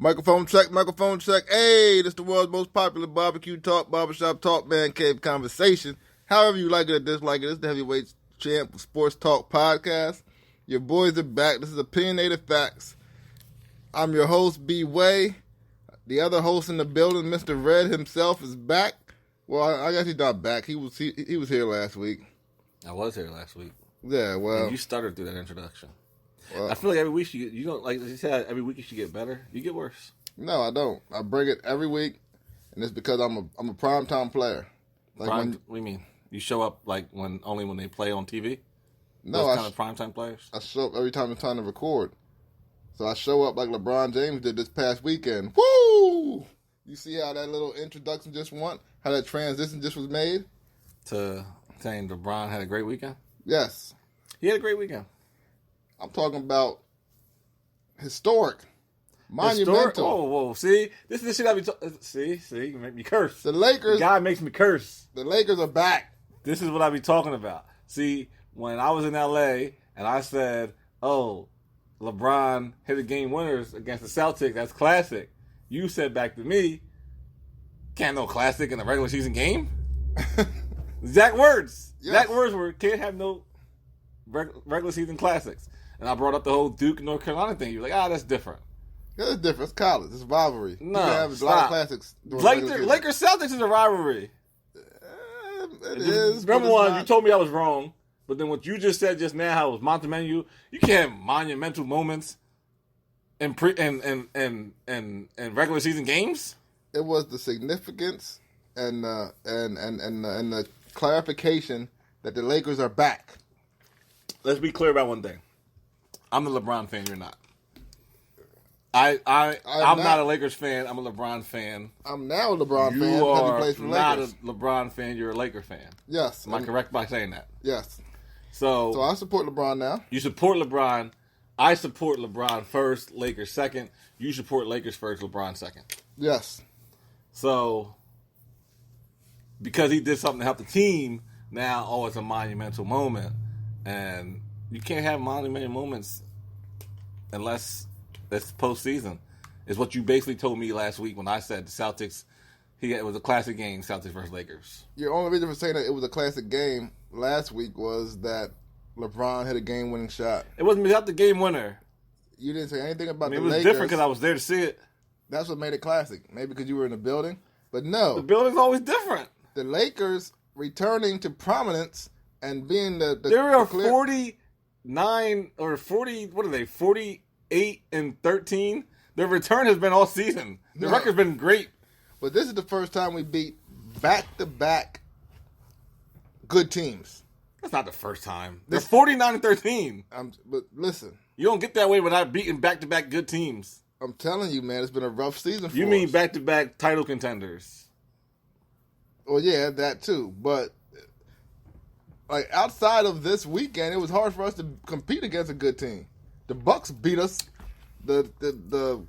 Microphone check. Hey, this is the world's most popular barbecue talk, barbershop talk, man cave conversation. However you like it or dislike it, this is the Heavyweight Champ Sports Talk Podcast. Your boys are back. This is Opinionated Facts. I'm your host, B. Way. The other host in the building, Mr. Red himself, is back. Well, I guess he's not back. He was here last week. I was here last week. Yeah, well. And you stuttered through that introduction. Well, I feel like every week you don't, like you said, every week you should get better. You get worse. No, I don't. I bring it every week, and it's because I'm a primetime player. Like what do you mean? You show up like only when they play on TV? No, those kind of primetime players. I show up every time it's time to record. So I show up like LeBron James did this past weekend. Woo! You see how that little introduction just went? How that transition just was made? To saying LeBron had a great weekend? Yes. He had a great weekend. I'm talking about historic. Monumental. Whoa. See? This is the shit I be talking. See? You make me curse. The Lakers. The guy makes me curse. The Lakers are back. This is what I be talking about. See, when I was in L.A. and I said, oh, LeBron hit a game winners against the Celtics, that's classic. You said back to me, can't no classic in a regular season game? Exact words. Yes. Exact words were, can't have no regular season classics. And I brought up the whole Duke North Carolina thing. You're like, that's different. Yeah, it's different. It's college. It's rivalry. No, you have a lot of classics. Lakers Celtics is a rivalry. It is. Number one, you told me I was wrong. But then what you just said just now, how it was monumental. You can't have monumental moments in regular season games. It was the significance and the clarification that the Lakers are back. Let's be clear about one thing. I'm the LeBron fan. You're not. I'm not a Lakers fan. I'm a LeBron fan. I'm now a LeBron fan because he plays for the Lakers. Not a LeBron fan. You're a Laker fan. Yes. Am I correct by saying that? Yes. So I support LeBron now. You support LeBron. I support LeBron first, Lakers second. You support Lakers first, LeBron second. Yes. So because he did something to help the team, now, it's a monumental moment. And you can't have monumental moments unless it's postseason. Is what you basically told me last week when I said the Celtics, it was a classic game, Celtics versus Lakers. Your only reason for saying that it was a classic game last week was that LeBron hit a game-winning shot. It wasn't about the game winner. You didn't say anything about the Lakers. Lakers. It was different because I was there to see it. That's what made it classic. Maybe because you were in the building. But no. The building's always different. The Lakers returning to prominence and being the there are 49 or 40, what are they, 48-13? Their return has been all season. The record's been great. But this is the first time we beat back-to-back good teams. That's not the first time. They're 49-13. But listen. You don't get that way without beating back-to-back good teams. I'm telling you, man, it's been a rough season for us. You mean back-to-back title contenders. Well, yeah, that too. But like outside of this weekend, it was hard for us to compete against a good team. The Bucks beat us. The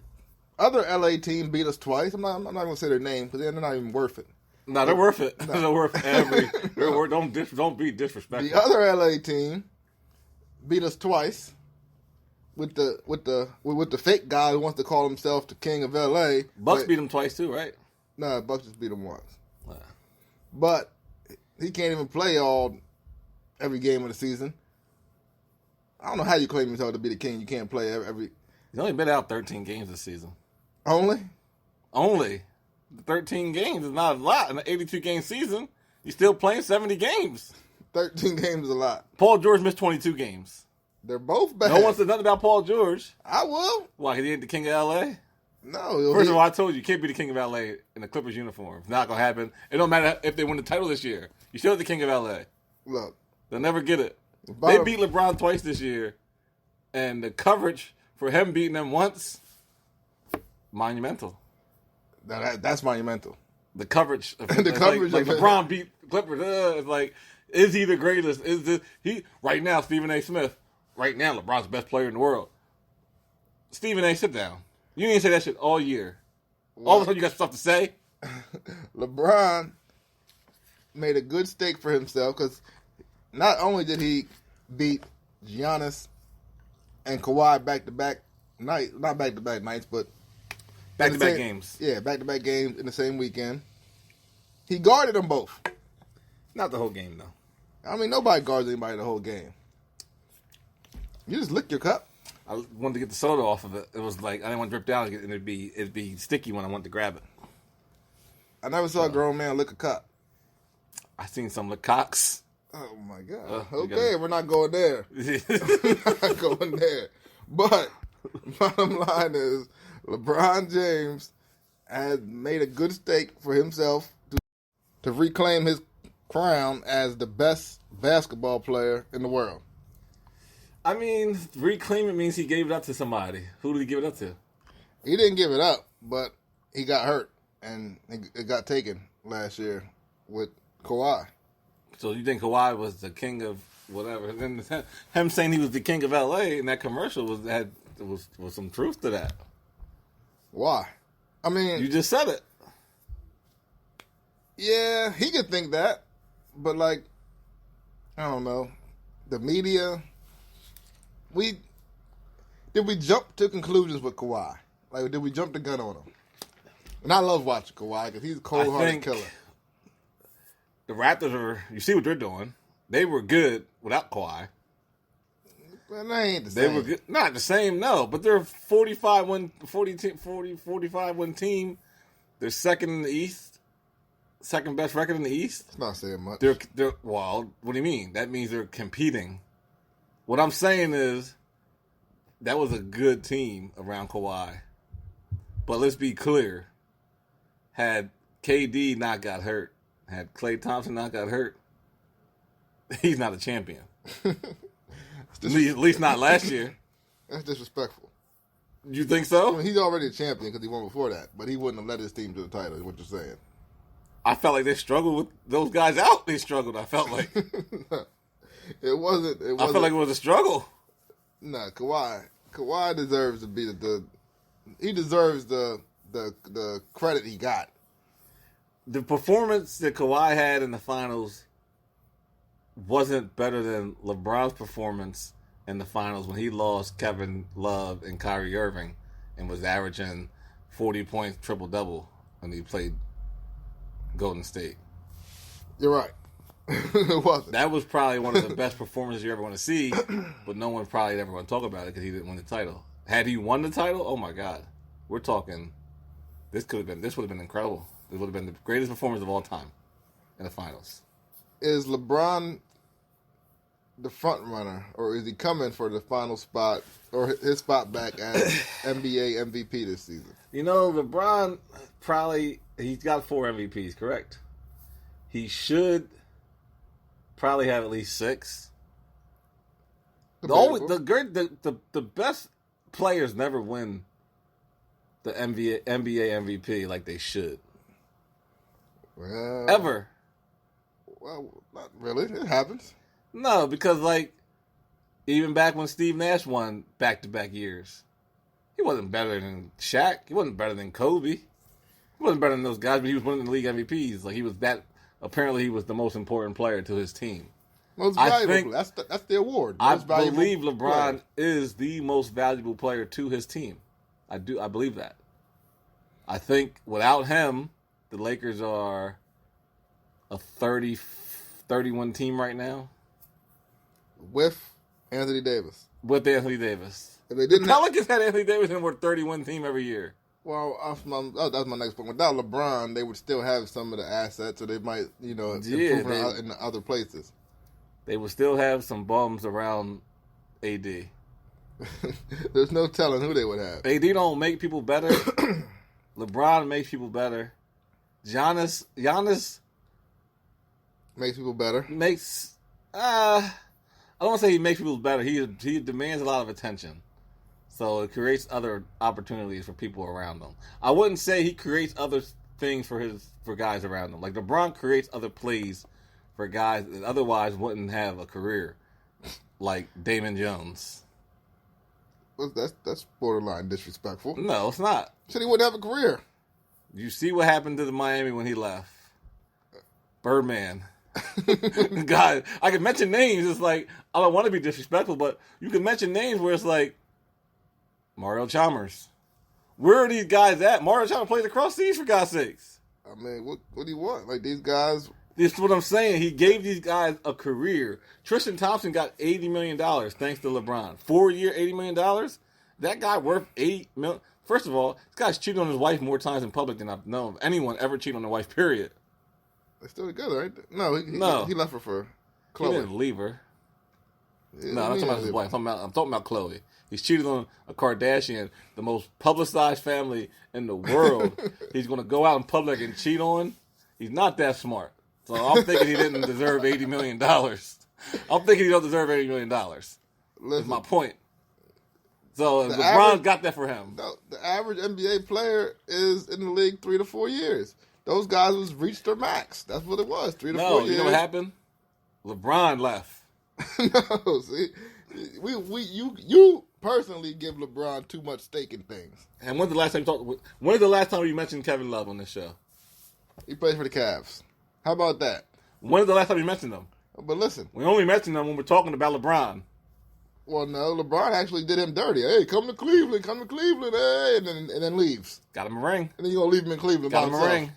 other LA team beat us twice. I'm not going to say their name because they're not even worth it. No, they're worth it. No. They're worth every. Don't be disrespectful. The other LA team beat us twice with the fake guy who wants to call himself the king of LA. Bucks beat them twice too, right? No, Bucks just beat them once. But he can't even play every game of the season. I don't know how you claim yourself to be the king. You can't play every. He's only been out 13 games this season. Only? 13 games is not a lot in an 82-game season. He's still playing 70 games. 13 games is a lot. Paul George missed 22 games. They're both bad. No one said nothing about Paul George. I will. Why, he ain't the king of L.A.? No. First of all, I told you can't be the king of L.A. in a Clippers uniform. It's not going to happen. It don't matter if they win the title this year. You're still the king of L.A. Look. They'll never get it. They beat LeBron twice this year. And the coverage for him beating them once, monumental. That's monumental. The coverage. The coverage. Like LeBron beat Clippers. It's like, is he the greatest? Right now, Stephen A. Smith. Right now, LeBron's the best player in the world. Stephen A., sit down. You didn't say that shit all year. All of a sudden, you got stuff to say? LeBron made a good stake for himself because not only did he beat Giannis and Kawhi back-to-back nights, not back-to-back nights, but Back-to-back games. Yeah, back-to-back games in the same weekend. He guarded them both. Not the whole game, though. I mean, nobody guards anybody the whole game. You just lick your cup. I wanted to get the soda off of it. It was like I didn't want to drip down, and it'd be sticky when I wanted to grab it. I never saw a grown man lick a cup. I seen some lick cocks. Oh my God! Okay, we're not going there. We're not going there. But bottom line is, LeBron James has made a good stake for himself to reclaim his crown as the best basketball player in the world. I mean, reclaim it means he gave it up to somebody. Who did he give it up to? He didn't give it up, but he got hurt, and it got taken last year with Kawhi. So you think Kawhi was the king of whatever? And then him saying he was the king of LA in that commercial was some truth to that. Why? I mean, You just said it. Yeah, he could think that, but like, I don't know, the media. Did we jump to conclusions with Kawhi? Like, did we jump the gun on him? And I love watching Kawhi because he's a cold-hearted killer. The Raptors you see what they're doing. They were good without Kawhi. But they ain't the same. They were good. Not the same, no. But they're 45-win team. They're second in the East. Second best record in the East. It's not saying much. Well, what do you mean? That means they're competing. What I'm saying is that was a good team around Kawhi. But let's be clear. Had KD not got hurt, had Klay Thompson not got hurt, he's not a champion. At least not last year. That's disrespectful. You think so? I mean, he's already a champion because he won before that, but he wouldn't have led his team to the title, is what you're saying. I felt like they struggled with those guys out. They struggled, I felt like. It wasn't. I felt like it was a struggle. Nah, Kawhi deserves to be he deserves the credit he got. The performance that Kawhi had in the finals wasn't better than LeBron's performance in the finals when he lost Kevin Love and Kyrie Irving and was averaging 40 points triple-double when he played Golden State. You're right. It wasn't. That was probably one of the best performances you ever want to see, but no one probably ever want to talk about it because he didn't win the title. Had he won the title, oh my God, we're talking. This would have been incredible. It would have been the greatest performance of all time in the finals. Is LeBron the front runner, or is he coming for the final spot or his spot back as NBA MVP this season? You know, LeBron he's got 4 MVPs, correct? He should probably have at least 6. The best players never win the NBA MVP like they should. Well, ever. Well, not really. It happens. No, because even back when Steve Nash won back-to-back years, he wasn't better than Shaq. He wasn't better than Kobe. He wasn't better than those guys, but he was winning the league MVPs. Like he was that. Apparently, he was the most important player to his team. Most valuable. That's the award. I believe LeBron is the most valuable player to his team. I believe that. I think without him, the Lakers are a 30-31 team right now. With Anthony Davis. If they The Pelicans had Anthony Davis and were a 31 team every year. Well, that's my next point. Without LeBron, they would still have some of the assets, so they might, improve in other places. They would still have some bums around AD. There's no telling who they would have. AD don't make people better. LeBron makes people better. Giannis makes people better. I don't want to say he makes people better. He demands a lot of attention. So it creates other opportunities for people around him. I wouldn't say he creates other things for guys around him. Like LeBron creates other plays for guys that otherwise wouldn't have a career, like Damon Jones. Well, that's borderline disrespectful. No, it's not. Said he wouldn't have a career. You see what happened to the Miami when he left? Birdman. God, I can mention names. It's like, I don't want to be disrespectful, but you can mention names where it's like Mario Chalmers. Where are these guys at? Martin trying to play the cross seas, for God's sakes. I mean, what do you want? Like, these guys... This is what I'm saying. He gave these guys a career. Tristan Thompson got $80 million thanks to LeBron. 4-year, $80 million? That guy worth $8 million. First of all, this guy's cheated on his wife more times in public than I've known of anyone ever cheat on their wife, period. They're still together, right? No, he left her for Chloe. He didn't leave her. Yeah, No, I'm talking about his wife. I'm talking about Chloe. He's cheated on a Kardashian, the most publicized family in the world. He's going to go out in public and cheat on? He's not that smart. So I'm thinking he didn't deserve $80 million. I'm thinking he don't deserve $80 million. That's my point. So LeBron got that for him. The average NBA player is in the league 3 to 4 years. Those guys was reached their max. That's what it was, 3 to 4 years. No, you know what happened? LeBron left. No, see, you personally give LeBron too much stake in things. And when's the last time you mentioned Kevin Love on this show? He plays for the Cavs. How about that? When's the last time you mentioned him? But listen, we only mention them when we're talking about LeBron. Well, no, LeBron actually did him dirty. Hey, come to Cleveland, hey, and then leaves. Got him a ring. And then you're going to leave him in Cleveland Got by him himself. a ring.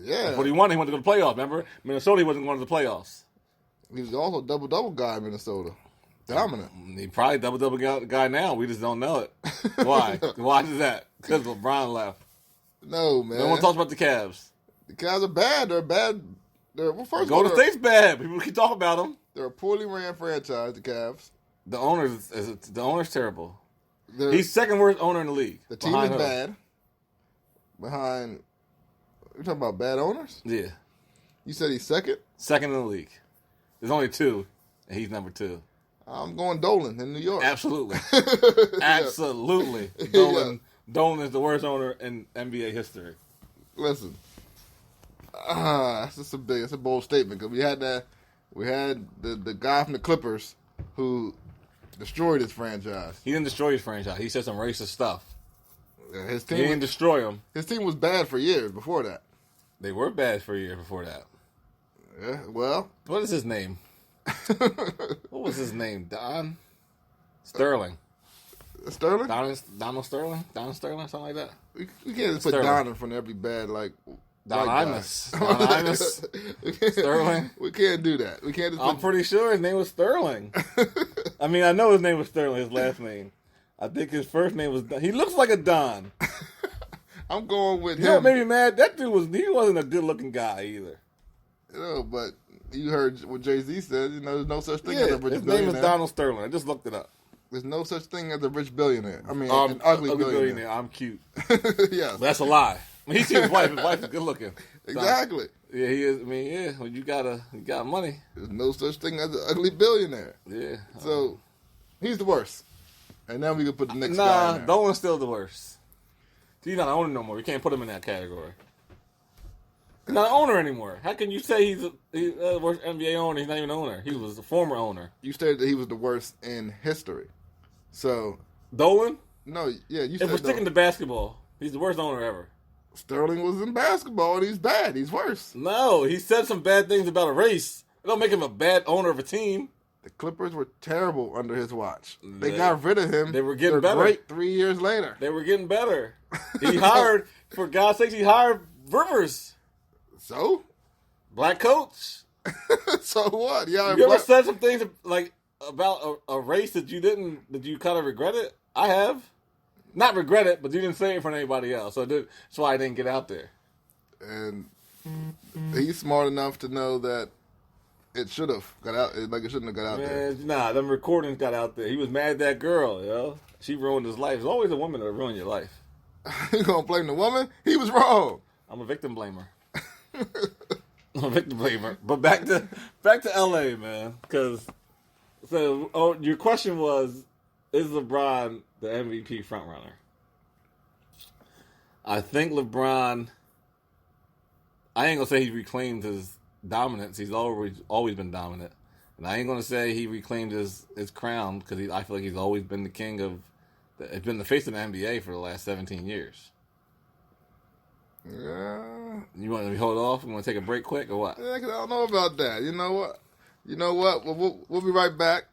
Yeah. That's what he wanted. He wanted to go to the playoffs, remember? Minnesota, he wasn't going to the playoffs. He was also a double-double guy in Minnesota. Dominant. He probably double-double guy now. We just don't know it. Why? Why is that? Because LeBron left. No, man. No one talks about the Cavs. The Cavs are bad. They're bad. Golden State's bad. People keep talking about them. They're a poorly ran franchise, the Cavs. The owner's terrible. He's second worst owner in the league. The team is bad. Behind, you're talking about bad owners? Yeah. You said he's second? Second in the league. There's only 2, and he's number 2. I'm going Dolan in New York. Absolutely. Absolutely. Dolan is the worst owner in NBA history. Listen. It's a bold statement because we had the guy from the Clippers who destroyed his franchise. He didn't destroy his franchise. He said some racist stuff. Yeah, he didn't destroy him. His team was bad for years before that. They were bad for a year before that. Yeah, well. What is his name? What was his name? Don Sterling. Sterling? Donald Sterling? Don Sterling? Something like that? We can't just put Don in front of every bad, Don Imus. Sterling. We can't do that. We can't. I'm pretty sure his name was Sterling. I mean, I know his name was Sterling. His last name. I think his first name was Don. He looks like a Don. I'm going with him. You know what made me mad? That dude he wasn't a good looking guy either. But you heard what Jay-Z said. There's no such thing as a rich billionaire. His name is Donald Sterling. I just looked it up. There's no such thing as a rich billionaire. I mean, an ugly billionaire. I'm cute. Yeah. But that's a lie. I mean, he sees his wife. His wife is good looking. Exactly. Yeah, he is. I mean, when you got money. There's no such thing as an ugly billionaire. Yeah. So, he's the worst. And now we can put the next guy in there. Dolan's still the worst. He's not an owner no more. You can't put him in that category. He's not an owner anymore. How can you say he's the worst NBA owner? He's not even an owner. He was a former owner. You stated that he was the worst in history. So Dolan? No, yeah, you if said we're sticking to basketball, he's the worst owner ever. Sterling was in basketball and he's bad. He's worse. No, he said some bad things about a race. It don't make him a bad owner of a team. The Clippers were terrible under his watch. They got rid of him. They were getting better. Great 3 years later. They were getting better. He hired, for God's sake, he hired Rivers. So? Black coach. So what? You ever said some things about a race that you kind of regret it? I have. Not regret it, but you didn't say it in front of anybody else. So that's why I didn't get out there. And he's smart enough to know that it should have got out. It shouldn't have got out there. Nah, them recordings got out there. He was mad at that girl, yo. She ruined his life. There's always a woman that ruin your life. You gonna blame the woman? He was wrong. I'm a victim blamer. I'm a victim blamer. But back to LA, man. Your question was, is LeBron the MVP frontrunner? I think LeBron, I ain't gonna say he reclaimed his dominance. He's always been dominant. And I ain't gonna say he reclaimed his crown because I feel like he's always been the king of, it's been the face of the NBA for the last 17 years. Yeah. You want to hold off? You want to take a break quick or what? Yeah, 'cause I don't know about that. You know what? We'll be right back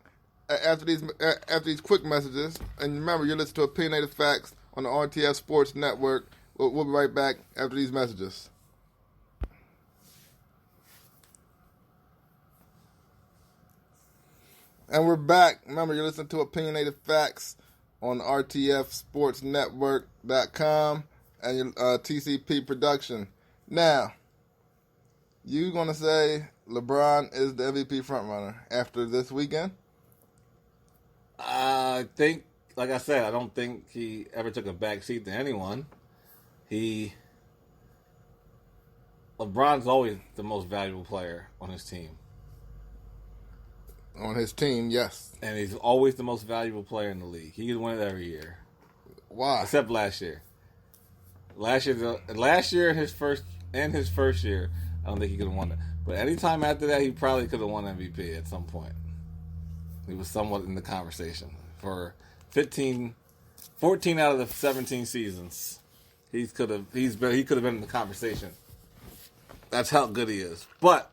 after these quick messages. And remember, you're listening to Opinionated Facts on the RTS Sports Network. We'll be right back after these messages. And we're back. Remember, you're listening to Opinionated Facts on RTFSportsNetwork.com and your TCP production. Now, you going to say LeBron is the MVP frontrunner after this weekend? I think, like I said, I don't think he ever took a back seat to anyone. LeBron's always the most valuable player on his team. On his team, yes. And he's always the most valuable player in the league. He can win it every year. Why? Except last year. Last year, his first year, I don't think he could have won it. But anytime after that, he probably could have won MVP at some point. He was somewhat in the conversation. For 14 out of the 17 seasons, he could have been in the conversation. That's how good he is. But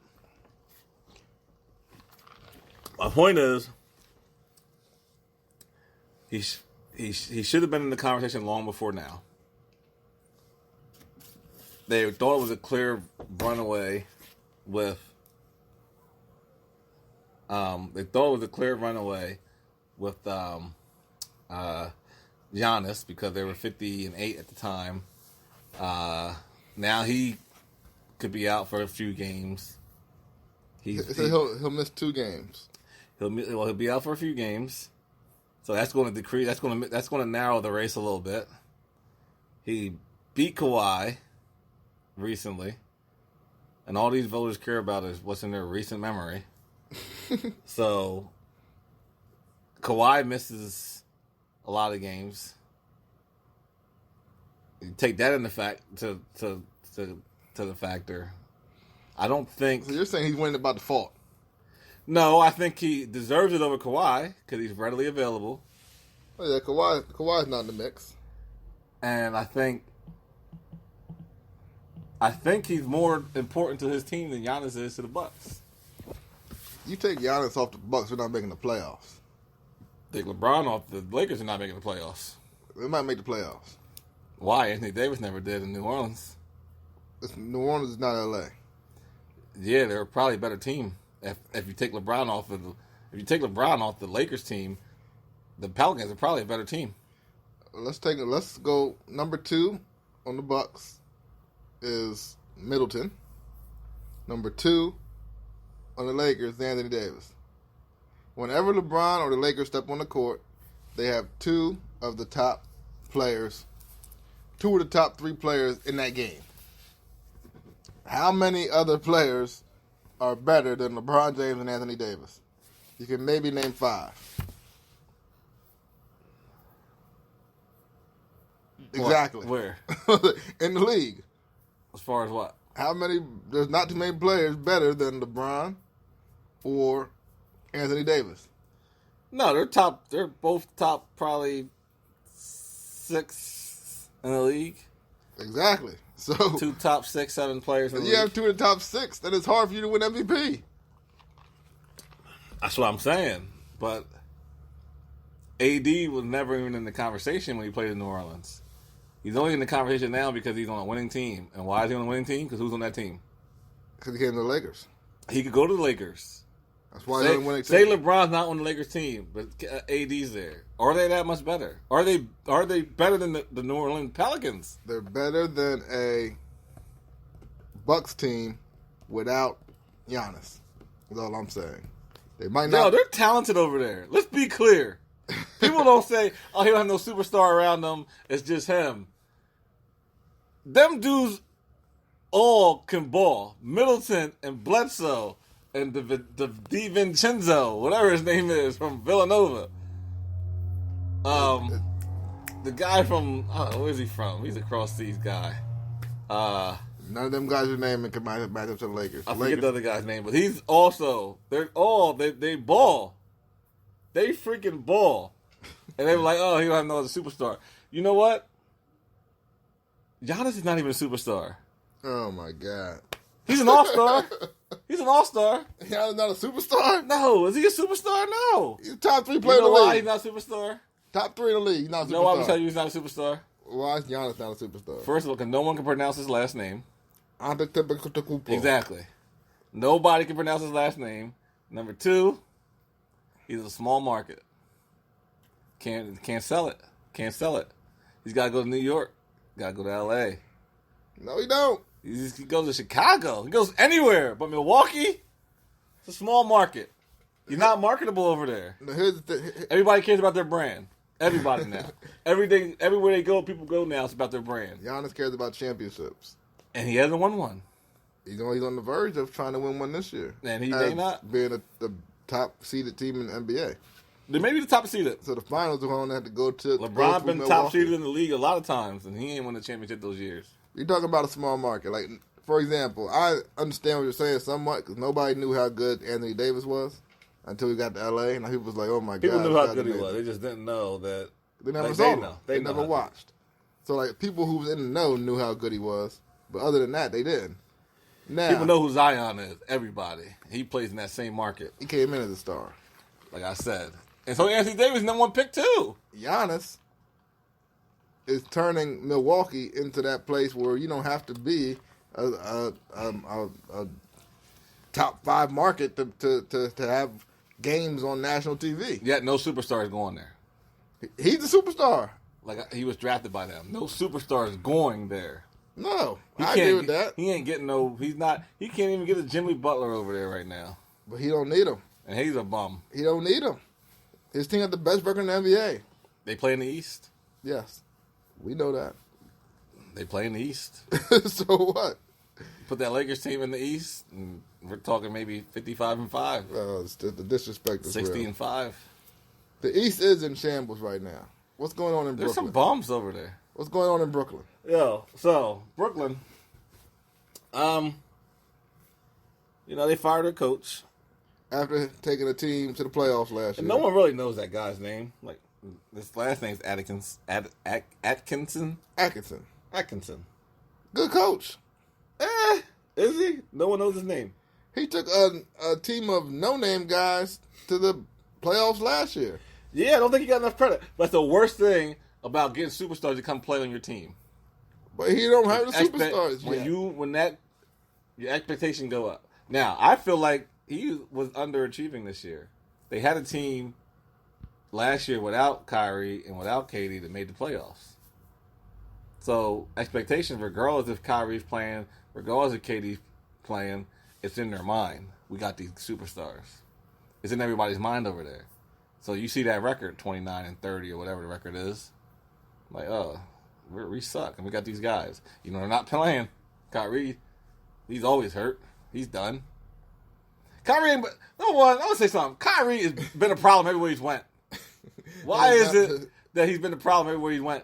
my point is, he should have been in the conversation long before now. They thought it was a clear runaway with. Giannis because they were 50-8 at the time. Now he could be out for a few games. He'll miss 2 games. He'll be out for a few games, so that's going to decrease. That's going to narrow the race a little bit. He beat Kawhi recently, and all these voters care about is what's in their recent memory. So Kawhi misses a lot of games. You take that into to the factor. I don't think. So you're saying he's winning by default? No, I think he deserves it over Kawhi because he's readily available. Oh yeah, Kawhi's not in the mix. And I think he's more important to his team than Giannis is to the Bucks. You take Giannis off the Bucks, we're not making the playoffs. Take LeBron off the Lakers, are not making the playoffs. They might make the playoffs. Why? Anthony Davis never did in New Orleans. New Orleans is not LA. Yeah, they're probably a better team. If you take LeBron off the Lakers team, the Pelicans are probably a better team. Let's go number 2 on the Bucks is Middleton. Number 2 on the Lakers is Anthony Davis. Whenever LeBron or the Lakers step on the court, they have 2 of the top 3 players in that game. How many other players are better than LeBron James and Anthony Davis? You can maybe name 5. Exactly. Where? In the league. As far as what? How many? There's not too many players better than LeBron or Anthony Davis. No, they're both top probably 6 in the league. Exactly. So 2 top 6, 7 players in the league. You have 2 in the top 6, then it's hard for you to win MVP. That's what I'm saying. But AD was never even in the conversation when he played in New Orleans. He's only in the conversation now because he's on a winning team. And why is he on a winning team? Because who's on that team? Because he came to the Lakers. He could go to the Lakers. That's why he's on a winning team. Say LeBron's not on the Lakers team, but AD's there. Are they that much better? Are they better than the New Orleans Pelicans? They're better than a Bucks team without Giannis. That's all I'm saying. They might not. No, they're talented over there. Let's be clear. People don't say, "Oh, he don't have no superstar around him. It's just him." Them dudes all can ball. Middleton and Bledsoe and DiVincenzo, whatever his name is, from Villanova. The guy from where's he from? He's a cross seas guy. None of them guys are naming can match up to the Lakers. I forget the other guy's name, but he's also they ball. They freaking ball. And they were like, "Oh, he don't have no other superstar." You know what? Giannis is not even a superstar. Oh my God. He's an all-star. He's an all-star. Giannis not a superstar? No. Is he a superstar? No. He's top 3 player You know in the why league. he's not a superstar? Top 3 in the league. He's not a superstar. No, I'm gonna tell you he's not a superstar. Why is Giannis not a superstar? First of all, because no one can pronounce his last name. Antetokounmpo. Exactly. Nobody can pronounce his last name. Number two, he's a small market. Can't sell it. Can't sell it. He's got to go to New York. Got to go to L.A. No, he don't. He goes to Chicago. He goes anywhere. But Milwaukee, it's a small market. He's not marketable over there. No, here's the thing. Everybody cares about their brand. Everybody now. Everywhere they go, people go now. It's about their brand. Giannis cares about championships. And he hasn't won one. He's on the verge of trying to win one this year. And he may not. Being the top seeded team in the NBA. They may be the top seeded. So the finals are going to have to go to LeBron been top seeded in the league a lot of times, and he ain't won the championship those years. You're talking about a small market. Like, for example, I understand what you're saying somewhat because nobody knew how good Anthony Davis was until he got to L.A. And people was like, oh, my God. People knew how good he was. They just didn't know that. They never saw him. They never watched. So, like, people who was in the know knew how good he was. But other than that, they didn't. Now, people know who Zion is. Everybody. He plays in that same market. He came in as a star. Like I said. And so Anthony Davis, number one pick, too. Giannis is turning Milwaukee into that place where you don't have to be a top 5 market to have games on national TV. Yet no superstars going there. He's a superstar. Like, he was drafted by them. No superstars going there. No, I agree with that. He ain't getting no. He can't even get a Jimmy Butler over there right now. But he don't need him. And he's a bum. He don't need him. His team had the best record in the NBA. They play in the East. Yes, we know that. They play in the East. So what? Put that Lakers team in the East, and we're talking maybe 55-5. It's the disrespect is 60-5. real. The East is in shambles right now. What's going on in There's Brooklyn? some bums over there. What's going on in Brooklyn? So Brooklyn, they fired their coach after taking a team to the playoffs last year. No one really knows that guy's name. Like, his last name's Atkinson. Good coach. Is he? No one knows his name. He took a team of no-name guys to the playoffs last year. Yeah, I don't think he got enough credit. That's the worst thing about getting superstars to come play on your team. But he don't have the superstars yet. When your expectations go up. Now, I feel like he was underachieving this year. They had a team last year without Kyrie and without KD that made the playoffs. So, expectations, regardless if Kyrie's playing, regardless if KD's playing, it's in their mind. We got these superstars. It's in everybody's mind over there. So you see that record, 29-30 or whatever the record is. Like, we suck, and we got these guys. They're not playing. Kyrie, he's always hurt. He's done. Kyrie, number one, I want to say something. Kyrie has been a problem everywhere he's went. Why is it that he's been a problem everywhere he went?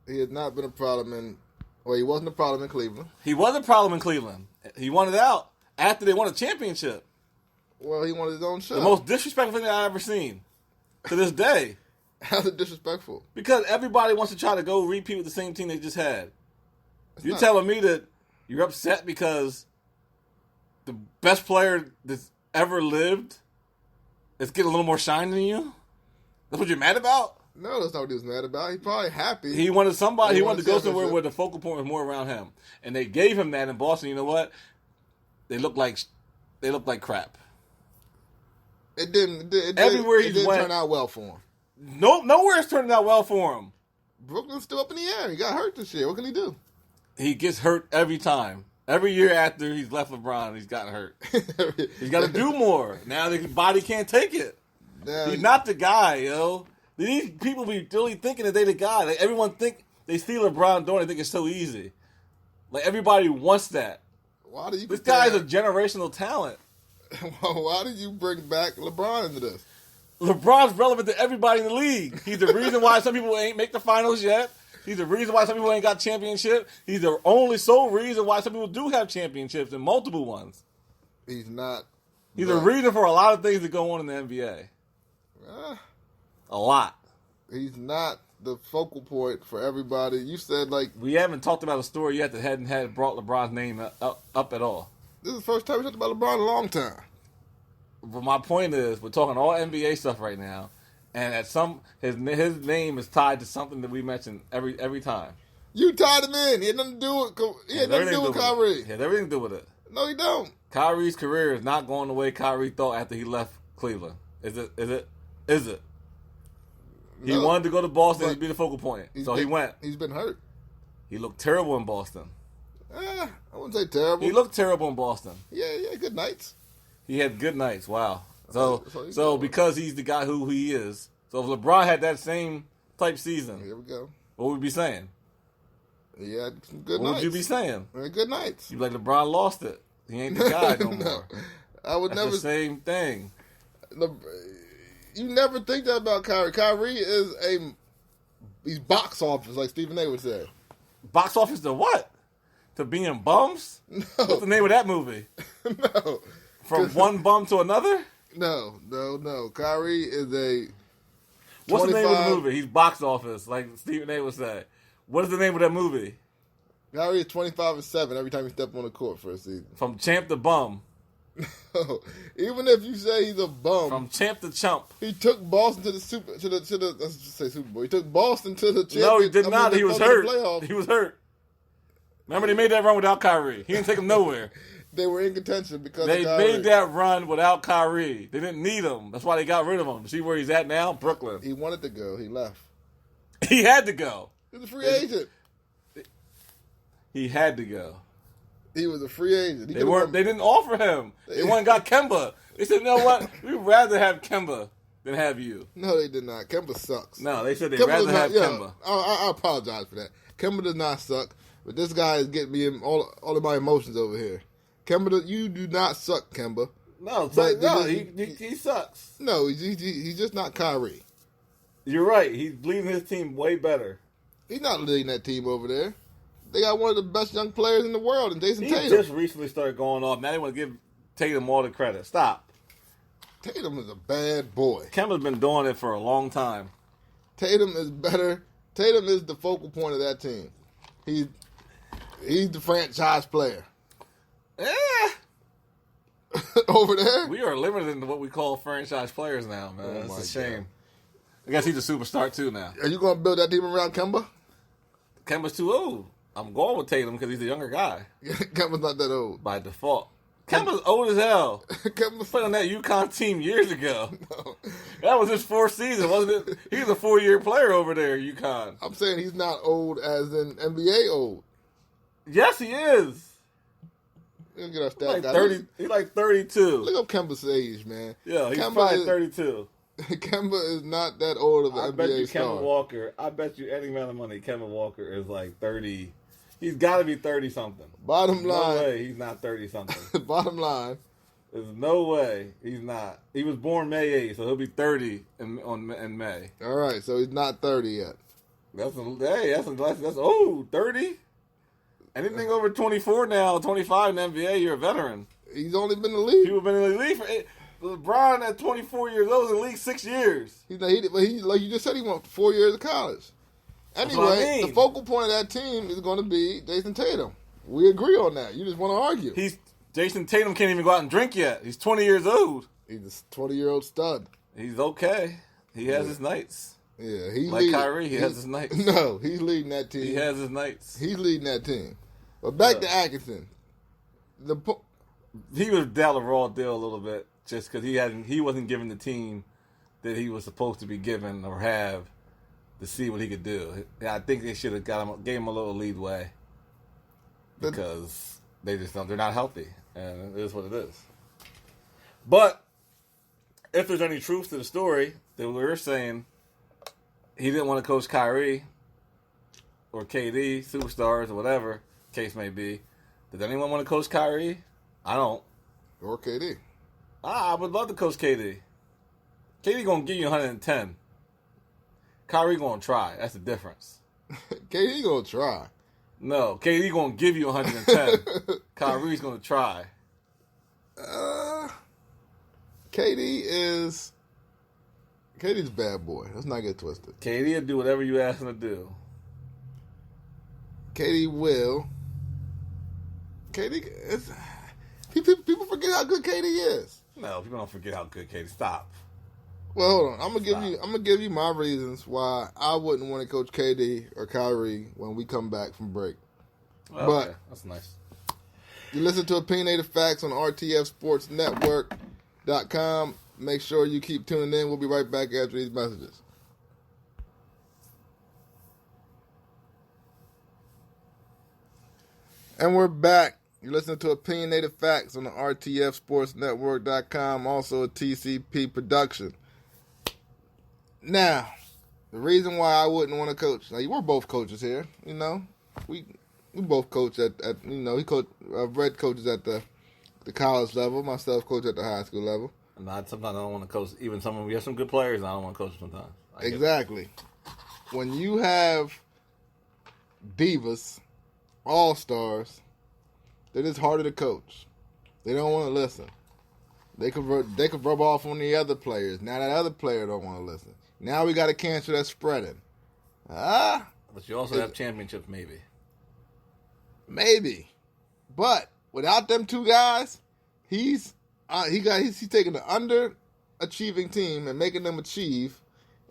He has not been a problem he wasn't a problem in Cleveland. He was a problem in Cleveland. He wanted out after they won a championship. Well, he wanted his own show. The most disrespectful thing I've ever seen to this day. How's it disrespectful? Because everybody wants to try to go repeat with the same team they just had. You're telling me that you're upset because the best player that's ever lived is getting a little more shine than you? That's what you're mad about? No, that's not what he was mad about. He's probably happy. He wanted somebody. He wanted to go somewhere where the focal point was more around him, and they gave him that in Boston. You know what? They look like crap. It didn't went, turn out well for him. Nowhere it's turning out well for him. Brooklyn's still up in the air. He got hurt this year. What can he do? He gets hurt every time. Every year after he's left LeBron, he's gotten hurt. He's got to do more. Now the body can't take it. He's not the guy, yo. These people be really thinking that they the guy. Like, everyone think they see LeBron doing it, they think it's so easy. Like, everybody wants that. This guy's a generational talent. Why do you bring back LeBron into this? LeBron's relevant to everybody in the league. He's the reason why some people ain't make the finals yet. He's the reason why some people ain't got championship. He's the sole reason why some people do have championships and multiple ones. He's not. He's a reason for a lot of things that go on in the NBA. A lot. He's not the focal point for everybody. You said, we haven't talked about a story yet that hadn't brought LeBron's name up at all. This is the first time we talked about LeBron in a long time. But my point is, we're talking all NBA stuff right now, And at his name is tied to something that we mention every time. You tied him in. He had nothing to do with. He had nothing to do with Kyrie. He had everything to do with it. No, he don't. Kyrie's career is not going the way Kyrie thought after he left Cleveland. Is it? He wanted to go to Boston and be the focal point, so he went. He's been hurt. He looked terrible in Boston. I wouldn't say terrible. He looked terrible in Boston. Yeah, good nights. He had good nights. Wow. So because he's the guy who he is, so if LeBron had that same type season, here we go. What would we be saying? He had some good nights. What would you be saying? Good nights. You'd be like, LeBron lost it. He ain't the guy no more. I would That's never. the same thing. You never think that about Kyrie. Kyrie is he's box office, like Stephen A. would say. Box office to what? To being bums? No. What's the name of that movie? No. From one bum to another? No. Kyrie is a. What's the name of the movie? He's box office, like Stephen A. would say. What is the name of that movie? Kyrie is 25-7 every time he steps on the court for a season. From champ to bum. No. Even if you say he's a bum. From champ to chump. He took Boston to the Super Bowl. He took Boston to the championship. No, he did not. He was hurt. Playoffs. He was hurt. Remember, they made that run without Kyrie. He didn't take him nowhere. They were in contention because they of Kyrie. made that run without Kyrie. They didn't need him. That's why they got rid of him. See where he's at now? Brooklyn. He wanted to go. He left. He had to go. He was a free agent. He had to go. He was a free agent. They didn't offer him. They went and got Kemba. They said, you know what? We'd rather have Kemba than have you. No, they did not. Kemba sucks. No, they said they'd rather have Kemba. I apologize for that. Kemba does not suck, but this guy is getting me in all of my emotions over here. Kemba, you do not suck, Kemba. No, he sucks. No, he's just not Kyrie. You're right. He's leading his team way better. He's not leading that team over there. They got one of the best young players in the world in Jason Tatum. He just recently started going off. Now they want to give Tatum all the credit. Stop. Tatum is a bad boy. Kemba's been doing it for a long time. Tatum is better. Tatum is the focal point of that team. He's the franchise player. Over there? We are limited in what we call franchise players now, man. That's a shame. God. I guess he's a superstar too now. Are you going to build that team around Kemba? Kemba's too old. I'm going with Tatum because he's a younger guy. Kemba's not that old. By default. Kemba's old as hell. Kemba played on that UConn team years ago. No. That was his fourth season, wasn't it? He was a 4-year player over there at UConn. I'm saying he's not old as in NBA old. Yes, he is. He's get our stat guy. 30, he's like 32. Look up Kemba's age, man. Yeah, he's probably 32. Kemba is not that old of an NBA star. I bet you any amount of money Kemba Walker is like 30. He's got to be 30-something. Bottom line. No way he's not 30-something. Bottom line. There's no way he's not. He was born May 8th, so he'll be 30 in May. All right, so he's not 30 yet. That's 30? Anything over 24 now, 25 in the NBA, you're a veteran. He's only been in the league. People have been in the league for LeBron at 24 years old was in the league 6 years. He like you just said, he went 4 years of college. Anyway, the focal point of that team is going to be Jason Tatum. We agree on that. You just want to argue. Jason Tatum can't even go out and drink yet. He's 20 years old. He's a 20-year-old stud. He's okay. He has his nights. Yeah, Kyrie, he has his nights. No, he's leading that team. He has his nights. He's leading that team. But back to Atkinson. He was down the raw deal a little bit just because he wasn't given the team that he was supposed to be given or have to see what he could do. I think they should have gave him a little leadway because they're not healthy, and it is what it is. But if there's any truth to the story that we're saying, he didn't want to coach Kyrie or KD, superstars or whatever case may be. Does anyone want to coach Kyrie? I don't. Or KD. I would love to coach KD. KD gonna give you 110. Kyrie gonna try. That's the difference. KD gonna try. No, KD gonna give you 110. Kyrie's gonna try. KD's a bad boy. Let's not get twisted. KD will do whatever you ask him to do. KD will. People forget how good KD is. No, people don't forget how good KD. Stop. Well, hold on. I'm gonna give you my reasons why I wouldn't want to coach KD or Kyrie when we come back from break. Okay, but that's nice. You listen to Opinionated Facts on RTFSportsNetwork.com. Make sure you keep tuning in. We'll be right back after these messages. And we're back. You're listening to Opinionated Facts on the RTFSportsNetwork.com, also a TCP production. Now, the reason why I wouldn't want to coach. Now, we're both coaches here, you know. We both coach at you know, Red coaches at the college level. Myself coach at the high school level. Sometimes I don't want to coach. Even some we have some good players, and I don't want to coach sometimes. Exactly. When you have divas, all-stars, that it's harder to coach. They don't want to listen. They could rub off on the other players. Now that other player don't want to listen. Now we got a cancer that's spreading. But you also have championships, maybe. Maybe, but without them two guys, he's taking an underachieving team and making them achieve,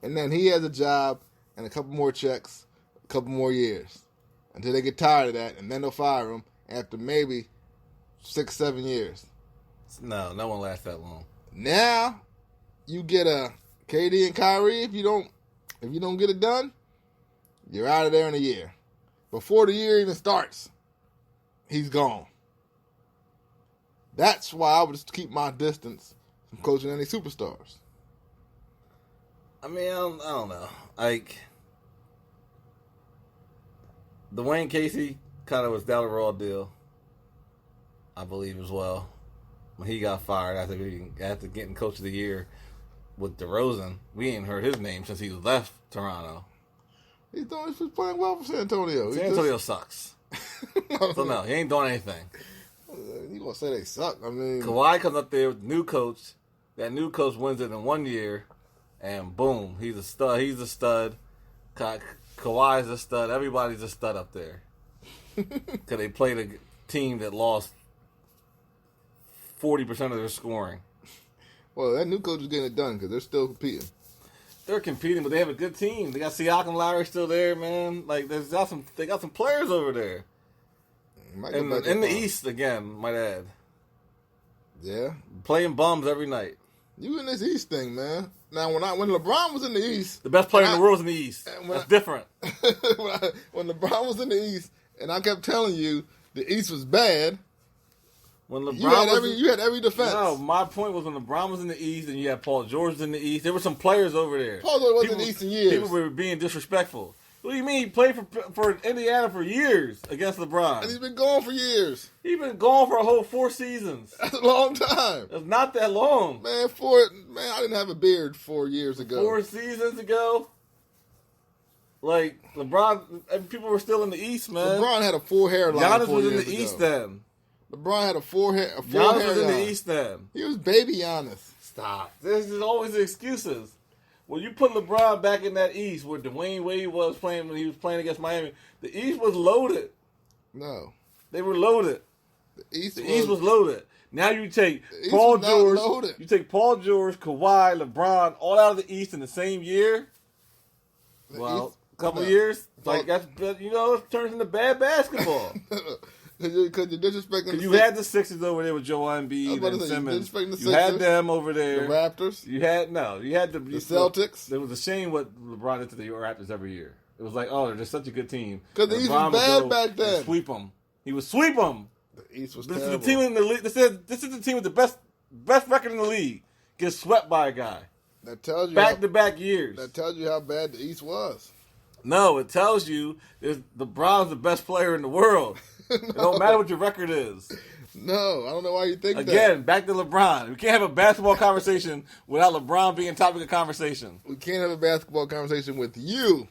and then he has a job and a couple more checks, a couple more years, until they get tired of that, and then they'll fire him after maybe 6-7 years. No one lasts that long. Now you get a KD and Kyrie. If you don't get it done, you're out of there in a year. Before the year even starts, he's gone. That's why I would just keep my distance from coaching any superstars. I mean, I don't know. Like, the Dwayne Casey kind of was down the raw deal, I believe, as well. When he got fired after getting Coach of the Year with DeRozan, we ain't heard his name since he left Toronto. He's playing well for San Antonio. San Antonio sucks. So no, he ain't doing anything. You gonna say they suck? I mean, Kawhi comes up there with new coach. That new coach wins it in 1 year, and boom, he's a stud. He's a stud. Kawhi's a stud. Everybody's a stud up there. Because they played a team that lost 40% of their scoring. Well, that new coach is getting it done because they're still competing. They're competing, but they have a good team. They got Siakam, Lowry still there, man. Like they got some players over there. In the East again, might add. Yeah, playing bums every night. You in this East thing, man. Now when LeBron was in the East, the best player in the world was in the East. That's different. When LeBron was in the East, and I kept telling you the East was bad. When LeBron you had every defense. No, my point was when LeBron was in the East and you had Paul George in the East, there were some players over there. Paul George wasn't in the East in years. People were being disrespectful. What do you mean? He played for Indiana for years against LeBron. And he's been gone for years. He's been gone for a whole 4 seasons. That's a long time. That's not that long. Man, I didn't have a beard 4 years ago. 4 seasons ago? Like, LeBron, people were still in the East, man. LeBron had a full hairline. Giannis was in the East then. LeBron had a full Giannis hairline. was in the East then. He was baby Giannis. Stop. There's always excuses. When you put LeBron back in that East where Dwayne Wade was playing when he was playing against Miami, the East was loaded. No. They were loaded. The East was loaded. Now you take Paul George, Kawhi, LeBron, all out of the East in the same year. Well, a couple years. Like that's it turns into bad basketball. Because you're disrespecting. You had the Sixers over there with Joel Embiid and Simmons. You had them over there. The Raptors. You had the Celtics. It was a shame what LeBron did to the Raptors every year. It was like, oh, they're just such a good team. Because the East was bad back then. Sweep them. He would sweep them. The East was terrible. terrible. This is the team in the league. This is the team with the best record in the league. Gets swept by a guy. That tells you back-to-back years. That tells you how bad the East was. No, it tells you LeBron's the best player in the world. No. It don't matter what your record is. No, I don't know why you think that. Again, back to LeBron. We can't have a basketball conversation without LeBron being topic of conversation. We can't have a basketball conversation with you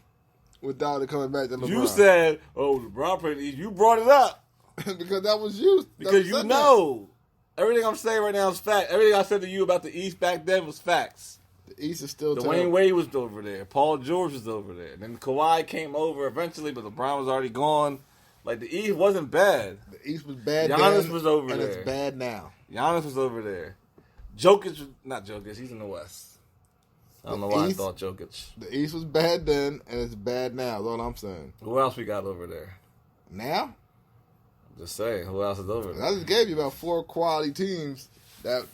without it coming back to LeBron. You said, LeBron played the East. You brought it up. Because that was you. Because you know. Everything I'm saying right now is fact. Everything I said to you about the East back then was facts. The East is still Dwayne Wade was over there. Paul George was over there. And then Kawhi came over eventually, but LeBron was already gone. Like, the East wasn't bad. The East was bad Giannis then, was over and there. it's bad now. Giannis was over there. Not Jokic, he's in the West. I don't know why I thought Jokic. The East was bad then, and it's bad now. That's all I'm saying. Who else we got over there? Now? Just saying, who else is over there? I just gave you about 4 quality teams that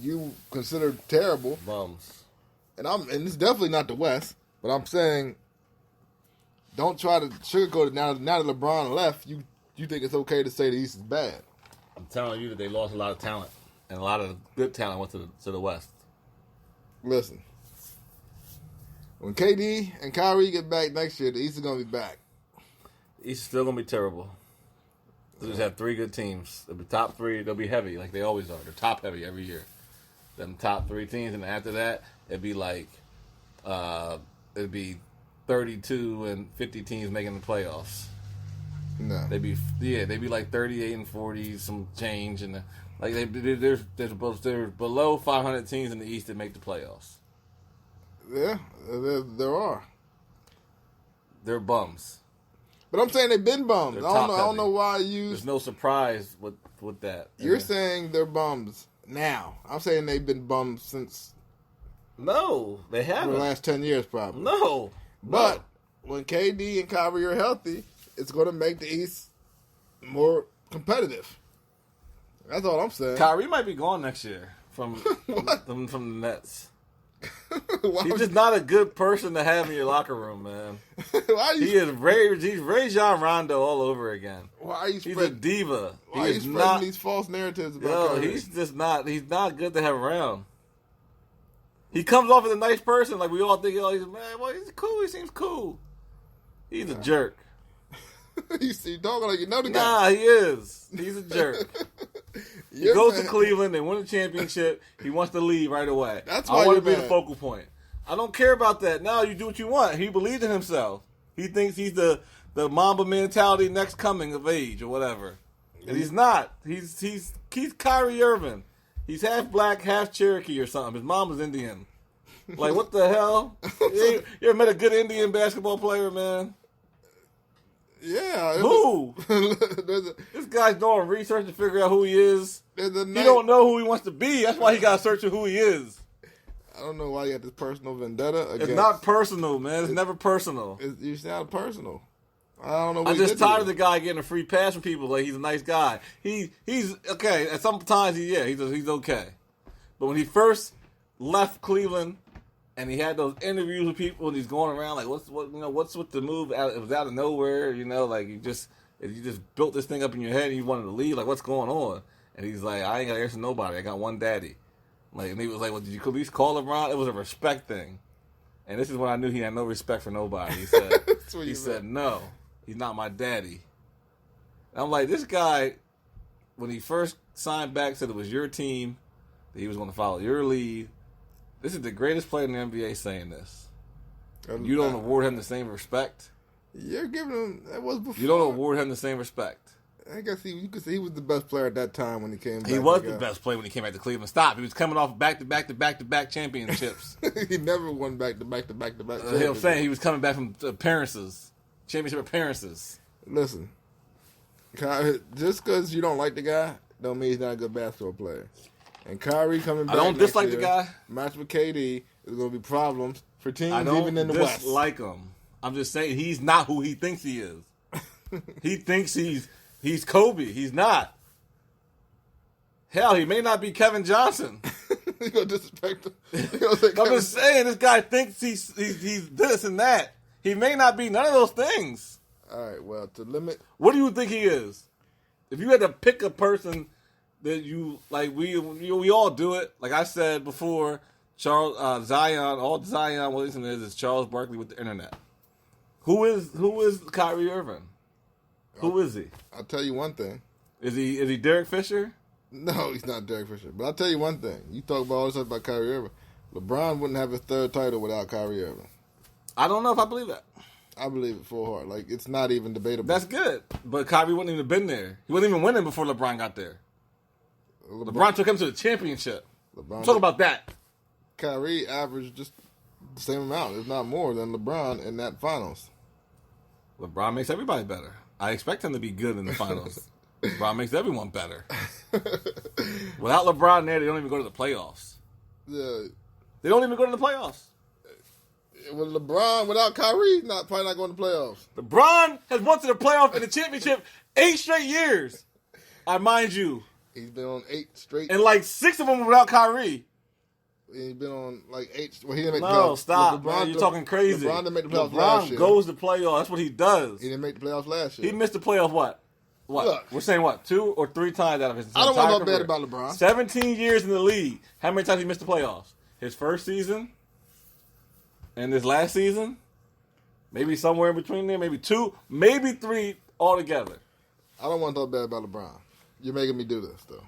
you consider terrible. Bums. And it's definitely not the West, but I'm saying don't try to sugarcoat it. Now that LeBron left, you think it's okay to say the East is bad. I'm telling you that they lost a lot of talent, and a lot of good talent went to the West. Listen, when KD and Kyrie get back next year, the East is going to be back. The East is still going to be terrible. They just have 3 good teams. They'll be top 3. They'll be heavy like they always are. They're top heavy every year. Them top 3 teams, and after that, it'd be like, it'd be 32 and 50 teams making the playoffs. No, they'd be like 38 and 40, some change, and like there's below 500 teams in the East that make the playoffs. Yeah, there are. They're bums. But I'm saying they've been bums. I don't know why you. There's no surprise with that. You're saying they're bums now. I'm saying they've been bums since. No, they haven't. The last 10 years, probably. No. But when KD and Kyrie are healthy, it's going to make the East more competitive. That's all I'm saying. Kyrie might be gone next year from the Nets. He's just not a good person to have in your locker room, man. He's Ray John Rondo all over again. Why are you He's a diva. Why are you spreading these false narratives about Kyrie? He's not good to have around. He comes off as a nice person, like we all think. Oh, he's cool. He seems cool. He's a jerk. You see, talking like you know the guy. Nah, he is. He's a jerk. He goes to Cleveland. They win a championship. He wants to leave right away. That's why I want to be the focal point. I don't care about that. No, you do what you want. He believes in himself. He thinks he's the Mamba mentality next coming of age or whatever. And he's not. He's Kyrie Irving. He's half black, half Cherokee or something. His mom was Indian. Like, what the hell? You ever met a good Indian basketball player, man? Yeah. Who? This guy's doing research to figure out who he is. He don't know who he wants to be. That's why he got to search who he is. I don't know why you got this personal vendetta against... It's not personal, man. It's never personal. You sound personal. I don't know what I'm just tired of the guy getting a free pass from people like he's a nice guy. He's okay. At sometimes he's okay. But when he first left Cleveland and he had those interviews with people and he's going around like what's with the move? It was out of nowhere, like you just built this thing up in your head and you wanted to leave. Like what's going on? And he's like, I ain't got to answer nobody. I got one daddy. Like, and he was like, well, did you at least call LeBron? It was a respect thing. And this is when I knew he had no respect for nobody. He said, no, he's not my daddy. And I'm like, this guy, when he first signed back, said it was your team, that he was going to follow your lead. This is the greatest player in the NBA saying this. You don't award him the same respect? You're giving him, that was before. You don't award him the same respect. I guess you could say he was the best player at that time when he came back. He was the best player when he came back to Cleveland. Stop. He was coming off back-to-back championships. He never won back-to-back. I'm saying he was coming back from appearances, championship appearances. Listen, just because you don't like the guy, don't mean he's not a good basketball player. And Kyrie coming back, I don't dislike the guy. Match with KD is going to be problems for teams I don't even in the West. Dislike him. I'm just saying he's not who he thinks he is. He thinks he's Kobe. He's not. Hell, he may not be Kevin Johnson. You gonna disrespect him? I'm just saying, this guy thinks he's this and that. He may not be none of those things. All right, well, to limit... What do you think he is? If you had to pick a person that you... Like, we all do it. Like I said before, all Zion Williamson is Charles Barkley with the internet. Who is Kyrie Irving? Who is he? I'll tell you one thing. Is he Derek Fisher? No, he's not Derek Fisher. But I'll tell you one thing. You talk about all this stuff about Kyrie Irving. LeBron wouldn't have his third title without Kyrie Irving. I don't know if I believe that. I believe it full heart. Like, it's not even debatable. That's good. But Kyrie wouldn't even have been there. He wasn't even winning before LeBron got there. LeBron took him to the championship. Talk about that. Kyrie averaged just the same amount, if not more, than LeBron in that finals. LeBron makes everybody better. I expect him to be good in the finals. LeBron makes everyone better. Without LeBron there, they don't even go to the playoffs. Yeah. They don't even go to the playoffs. with LeBron, without Kyrie, probably not going to playoffs. LeBron has won to the playoff and the championship 8 straight years. I mind you. He's been on 8 straight. And like 6 of them without Kyrie. He's been on like 8. Well, he didn't make the No, playoffs. stop, man. You're talking crazy. LeBron didn't make the playoffs last year. LeBron goes to playoffs. That's what he does. He didn't make the playoffs last year. He missed the playoff what? Look, we're saying what? 2 or 3 times out of his I don't entire want to career. bet about LeBron. 17 years in the league. How many times he missed the playoffs? His first season and this last season? Maybe somewhere in between there. Maybe 2, maybe 3 altogether. I don't want to talk bad about LeBron. You're making me do this, though.